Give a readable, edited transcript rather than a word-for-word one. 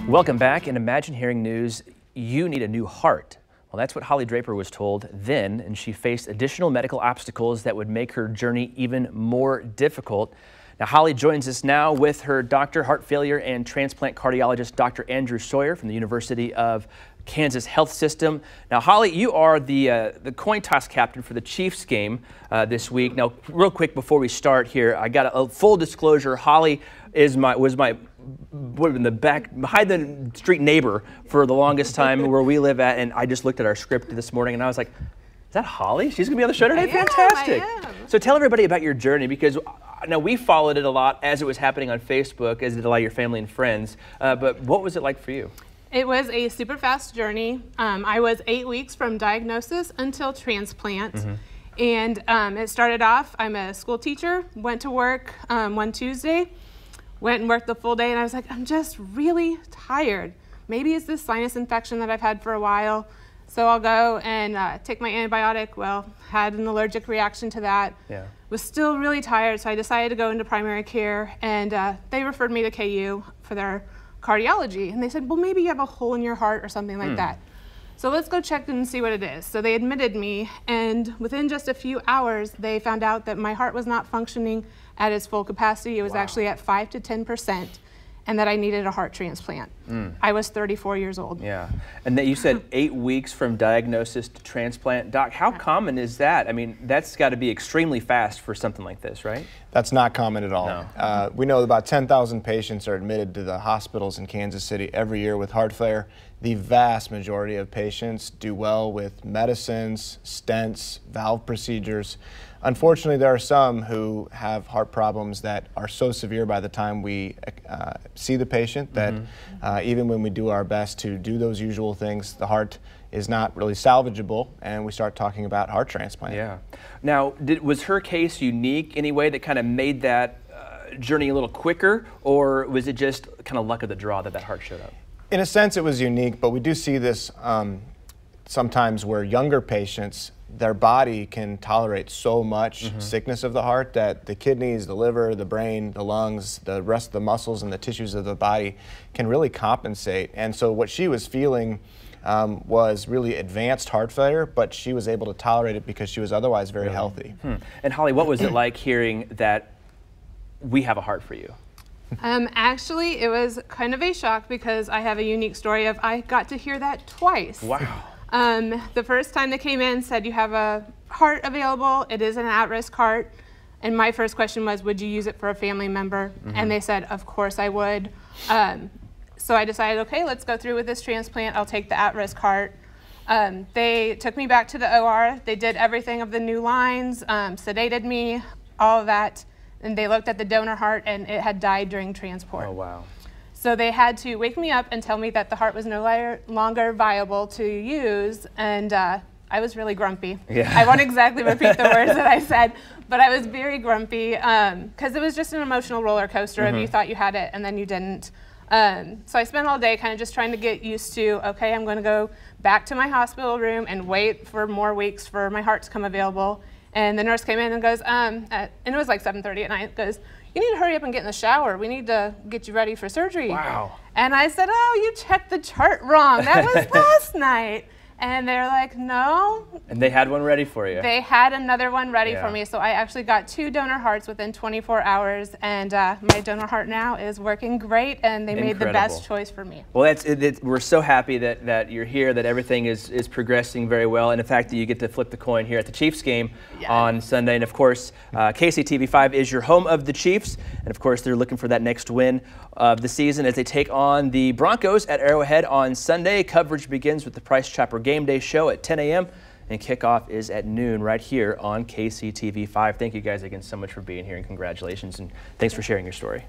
Welcome back. In Imagine Hearing News, you need a new heart. Well, that's what Holly Draper was told then, and she faced additional medical obstacles that would make her journey even more difficult. Now, Holly joins us now with her doctor, heart failure and transplant cardiologist, Dr. Andrew Sauer from the University of Kansas Health System. Now, Holly, you are the coin toss captain for the Chiefs game this week. Now, real quick before we start here, I got a full disclosure. Holly was my in the back behind the street neighbor for the longest time where we live at, and I just looked at our script this morning and I was like, is that Holly? She's gonna be on the show today? Fantastic. I am. So tell everybody about your journey, because now we followed it a lot as it was happening on Facebook, as did a lot of your family and friends, but what was it like for you? It was a super fast journey. I was 8 weeks from diagnosis until transplant. And it started off, I'm a school teacher, went to work one Tuesday, went and worked the full day, and I was like, I'm just really tired. Maybe it's this sinus infection that I've had for a while. So I'll go and take my antibiotic. Well, had an allergic reaction to that. Yeah. Was still really tired, so I decided to go into primary care, and they referred me to KU for their cardiology. And they said, well, maybe you have a hole in your heart or something like that. So let's go check and see what it is. So they admitted me, and within just a few hours, they found out that my heart was not functioning at its full capacity. It was actually at 5 to 10%, and that I needed a heart transplant. I was 34 years old. Yeah, and that you said 8 weeks from diagnosis to transplant. Doc, how common is that? I mean, that's got to be extremely fast for something like this, right? That's not common at all. No. We know about 10,000 patients are admitted to the hospitals in Kansas City every year with heart failure. The vast majority of patients do well with medicines, stents, valve procedures. Unfortunately, there are some who have heart problems that are so severe by the time we see the patient that even when we do our best to do those usual things, the heart is not really salvageable, and we start talking about heart transplant. Yeah. Now, was her case unique in any way that kind of made that journey a little quicker, or was it just kind of luck of the draw that heart showed up? In a sense, it was unique, but we do see this sometimes where younger patients, their body can tolerate so much sickness of the heart that the kidneys, the liver, the brain, the lungs, the rest of the muscles and the tissues of the body can really compensate. And so what she was feeling was really advanced heart failure, but she was able to tolerate it because she was otherwise very healthy. And Holly, what was it like hearing that we have a heart for you? Actually, it was kind of a shock because I have a unique story of I got to hear that twice. Wow. The first time they came in said you have a heart available, it is an at-risk heart, and my first question was, would you use it for a family member? And they said, of course I would. So I decided, okay, let's go through with this transplant, I'll take the at-risk heart. They took me back to the OR, they did everything of the new lines, sedated me, all of that, and they looked at the donor heart and it had died during transport. Oh, wow. So they had to wake me up and tell me that the heart was no longer viable to use, and I was really grumpy. Yeah. I won't exactly repeat the words that I said, but I was very grumpy because it was just an emotional roller coaster of you thought you had it and then you didn't. So I spent all day kind of just trying to get used to, okay, I'm going to go back to my hospital room and wait for more weeks for my heart to come available. And the nurse came in and goes, and it was like 7:30 at night, goes, you need to hurry up and get in the shower. We need to get you ready for surgery. Wow. And I said, oh, you checked the chart wrong. That was last night. And they're like, no. And they had one ready for you. They had another one ready for me. So I actually got 2 donor hearts within 24 hours. And my donor heart now is working great. And they made the best choice for me. Well, we're so happy that you're here, that everything is progressing very well. And the fact that you get to flip the coin here at the Chiefs game on Sunday. And of course, KCTV5 is your home of the Chiefs. And of course, they're looking for that next win of the season as they take on the Broncos at Arrowhead on Sunday. Coverage begins with the Price Chopper Game Day show at 10 a.m. and kickoff is at noon right here on KCTV5. Thank you guys again so much for being here, and congratulations, and thanks for sharing your story.